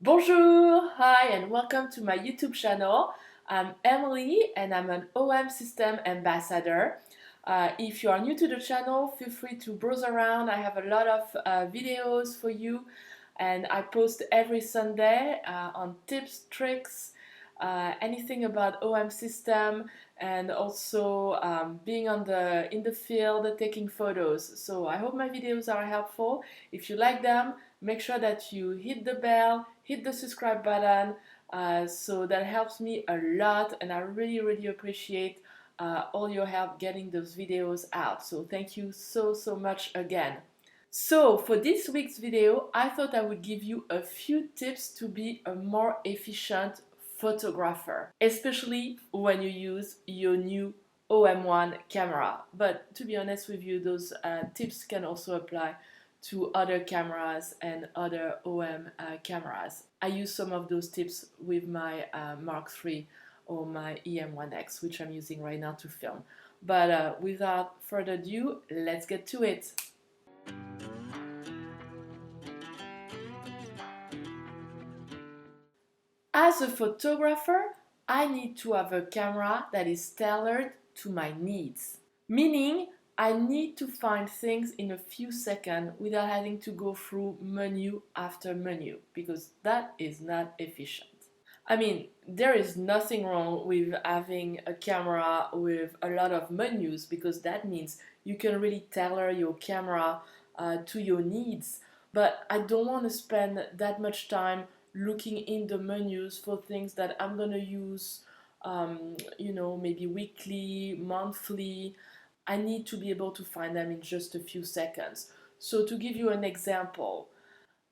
Bonjour, hi, and welcome to my YouTube channel. I'm Emily and I'm an OM system ambassador. If you are new to the channel, feel free to browse around. I have a lot of videos for you, and I post every Sunday on tips, tricks, anything about OM system, and also being in the field taking photos. So I hope my videos are helpful. If you like them, make sure that you hit the bell, hit the subscribe button, so that helps me a lot, and I really appreciate all your help getting those videos out. So thank you so much again. So for this week's video, I thought I would give you a few tips to be a more efficient photographer, especially when you use your new OM-1 camera. But to be honest with you, those tips can also apply to other cameras and other OM cameras. I use some of those tips with my Mark III or my EM1X, which I'm using right now to film. But without further ado, let's get to it. As a photographer, I need to have a camera that is tailored to my needs. Meaning, I need to find things in a few seconds without having to go through menu after menu, because that is not efficient. I mean, there is nothing wrong with having a camera with a lot of menus, because that means you can really tailor your camera to your needs. But I don't want to spend that much time looking in the menus for things that I'm going to use, maybe weekly, monthly. I need to be able to find them in just a few seconds. So to give you an example,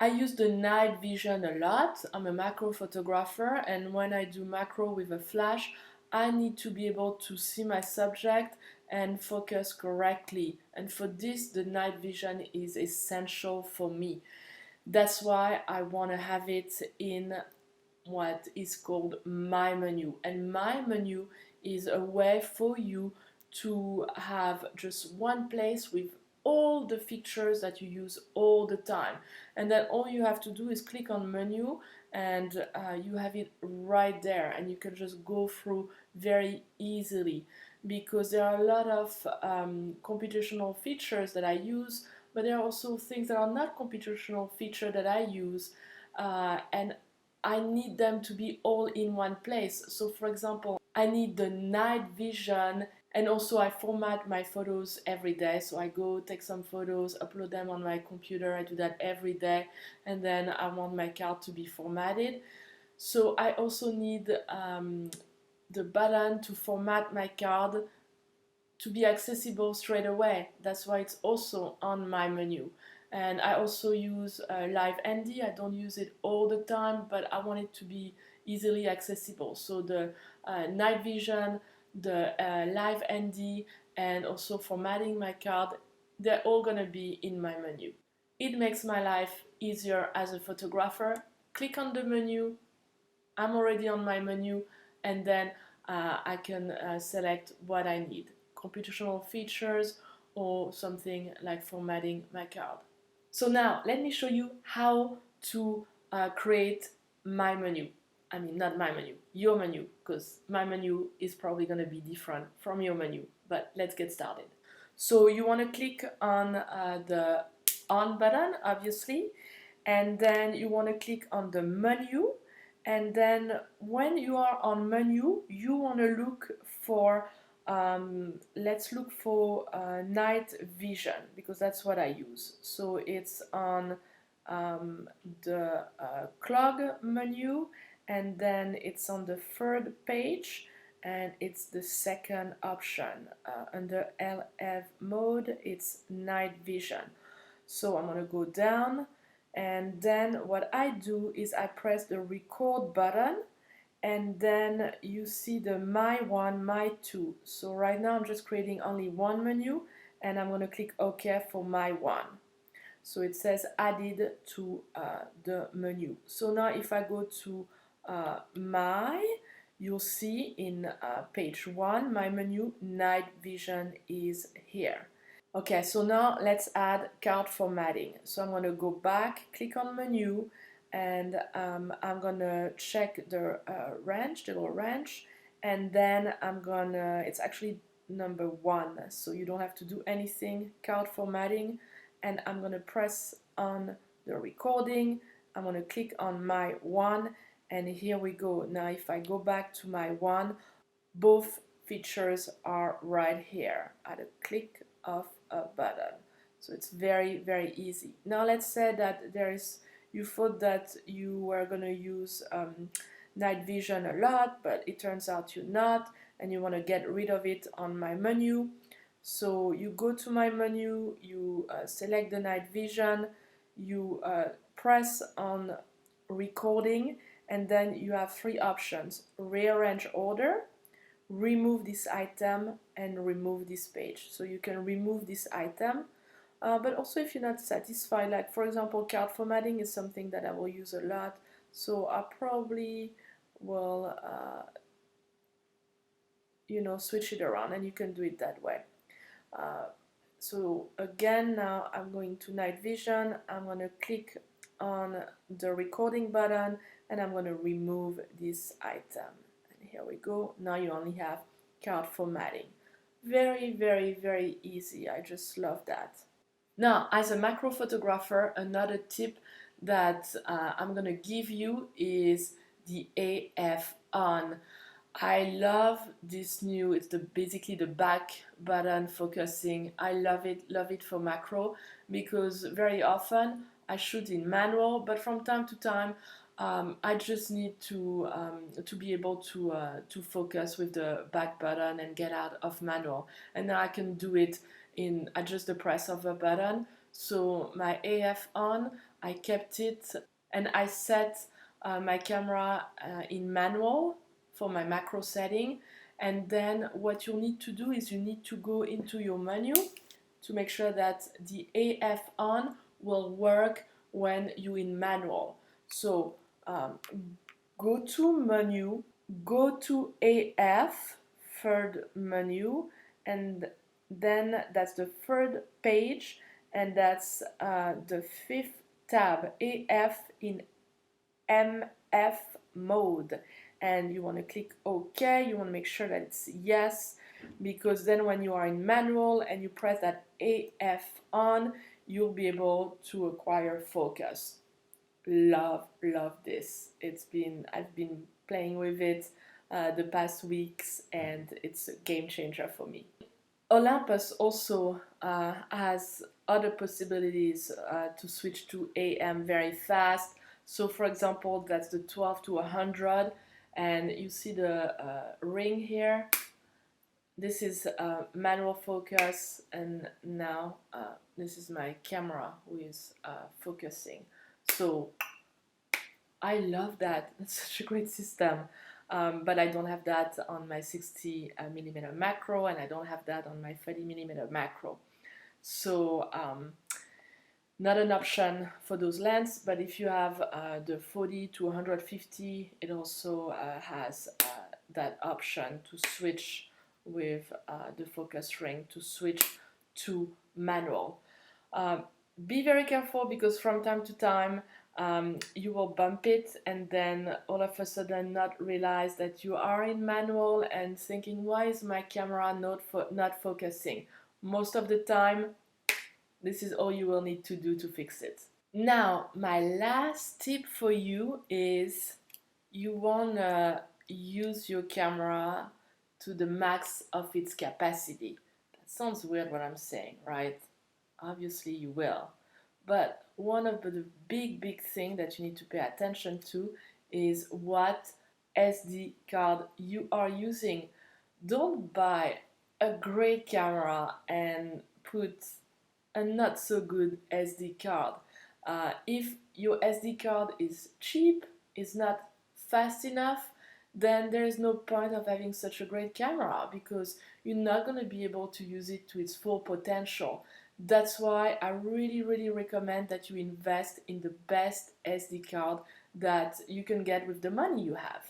I use the night vision a lot. I'm a macro photographer, and when I do macro with a flash, I need to be able to see my subject and focus correctly. And for this, the night vision is essential for me. That's why I want to have it in what is called my menu. And my menu is a way for you to have just one place with all the features that you use all the time, and then all you have to do is click on menu, and you have it right there, and you can just go through very easily, because there are a lot of computational features that I use, but there are also things that are not computational feature that I use, and I need them to be all in one place. So for example, I need the night vision, and also I format my photos every day. So I go take some photos, upload them on my computer. I do that every day, and then I want my card to be formatted. So I also need the button to format my card to be accessible straight away. That's why it's also on my menu. And I also use Live ND. I don't use it all the time, but I want it to be easily accessible. So the night vision, the Live ND, and also formatting my card, they're all gonna be in my menu. It makes my life easier as a photographer. Click on the menu, I'm already on my menu, and then I can select what I need, computational features or something like formatting my card. So now let me show you how to create my menu. I mean, not my menu, your menu, because my menu is probably going to be different from your menu, but let's get started. So you want to click on the on button, obviously, and then you want to click on the menu, and then when you are on menu, you want to look for let's look for night vision, because that's what I use. So it's on the clog menu, and then it's on the third page, and it's the second option under LF mode. It's night vision. So I'm going to go down, and then what I do is I press the record button, and then you see the my one, my two. So right now I'm just creating only one menu, and I'm going to click OK for my one. So it says added to the menu. So now if I go to you'll see in page 1, my menu, night vision is here. Okay, so now let's add card formatting. So I'm going to go back, click on menu, and I'm gonna check the range, the little range, and then it's actually number 1, so you don't have to do anything, card formatting, and I'm gonna press on the recording. I'm gonna click on my 1, and here we go. Now if I go back to my 1, both features are right here at a click of a button. So it's very, very easy. Now let's say that you thought that you were going to use night vision a lot, but it turns out you're not, and you want to get rid of it on my menu. So you go to my menu, you select the night vision, you press on recording, and then you have 3 options: rearrange order, remove this item, and remove this page. So you can remove this item, but also if you're not satisfied, like for example card formatting is something that I will use a lot, so I probably will switch it around, and you can do it that way. So again, now I'm going to night vision, I'm going to click on the recording button, and I'm going to remove this item. And here we go. Now you only have card formatting. Very, very, very easy. I just love that. Now, as a macro photographer, another tip that I'm going to give you is the AF on. I love this new, it's basically the back button focusing. I love it for macro, because very often I shoot in manual, but from time to time I just need to be able to focus with the back button and get out of manual, and then I can do it in just the press of a button. So my AF on, I kept it, and I set my camera in manual for my macro setting. And then what you'll need to do is you need to go into your menu to make sure that the AF on will work when you're in manual. So go to menu, go to AF, third menu, and then that's the third page, and that's the 5th tab, AF in MF mode. And you want to click OK. You want to make sure that it's yes, because then when you are in manual and you press that AF on, you'll be able to acquire focus. Love this. I've been playing with it the past weeks, and it's a game changer for me. Olympus also has other possibilities to switch to AM very fast. So for example, that's the 12 to 100, and you see the ring here. This is manual focus, and now this is my camera who is focusing. So I love that. It's such a great system. But I don't have that on my 60mm macro, and I don't have that on my 30mm macro. So not an option for those lenses, but if you have the 40 to 150, it also has that option to switch with the focus ring, to switch to manual. Be very careful, because from time to time you will bump it, and then all of a sudden not realize that you are in manual and thinking, why is my camera not focusing? Most of the time, this is all you will need to do to fix it. Now, my last tip for you is you want to use your camera to the max of its capacity. That sounds weird what I'm saying, right? Obviously you will. But one of the big thing that you need to pay attention to is what SD card you are using. Don't buy a great camera and put a not so good SD card. If your SD card is cheap, is not fast enough, then there is no point of having such a great camera, because you're not going to be able to use it to its full potential. That's why I really recommend that you invest in the best SD card that you can get with the money you have.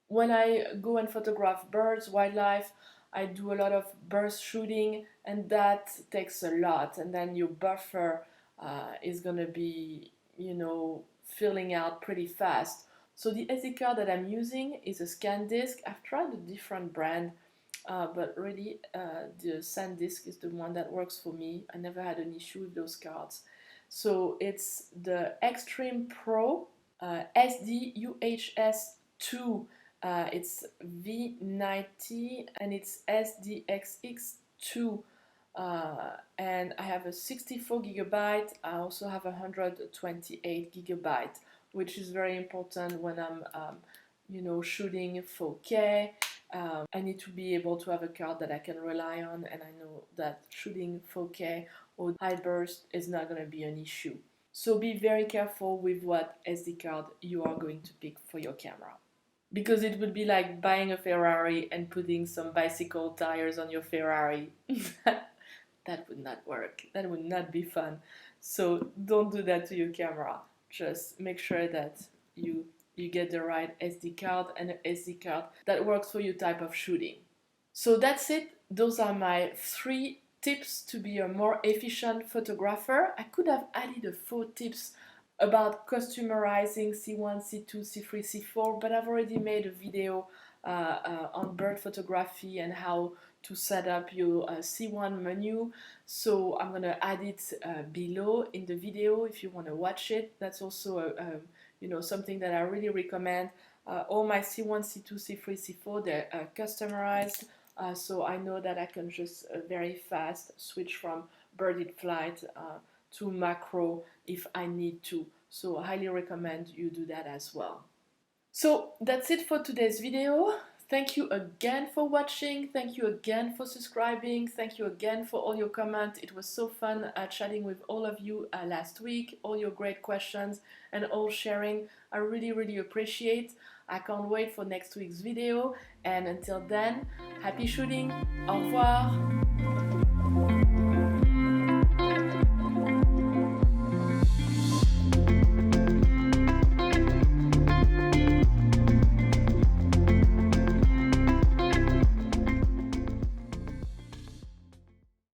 When I go and photograph birds, wildlife, I do a lot of burst shooting, and that takes a lot, and then your buffer is gonna be filling out pretty fast. So the SD card that I'm using is a SanDisk. I've tried a different brand, but really the SanDisk is the one that works for me. I never had an issue with those cards. So it's the Extreme Pro SDUHS2. It's V90 and it's SDXX2. And I have a 64 gigabyte. I also have a 128 gigabyte, which is very important when I'm shooting 4K. I need to be able to have a card that I can rely on, and I know that shooting 4K or high burst is not going to be an issue. So be very careful with what SD card you are going to pick for your camera. Because it would be like buying a Ferrari and putting some bicycle tires on your Ferrari. That would not work. That would not be fun. So don't do that to your camera. Just make sure that you get the right SD card and an SD card that works for your type of shooting. So that's it. Those are my 3 tips to be a more efficient photographer. I could have added a 4 tips about customerizing C1, C2, C3, C4, but I've already made a video on bird photography and how to set up your C1 menu. So I'm gonna add it below in the video if you want to watch it. That's also something that I really recommend. All my C1, C2, C3, C4, they're customized, so I know that I can just very fast switch from birded flight to macro if I need to. So I highly recommend you do that as well. So that's it for today's video. Thank you again for watching. Thank you again for subscribing. Thank you again for all your comments. It was so fun chatting with all of you last week. All your great questions and all sharing. I really appreciate. I can't wait for next week's video. And until then, happy shooting. Au revoir.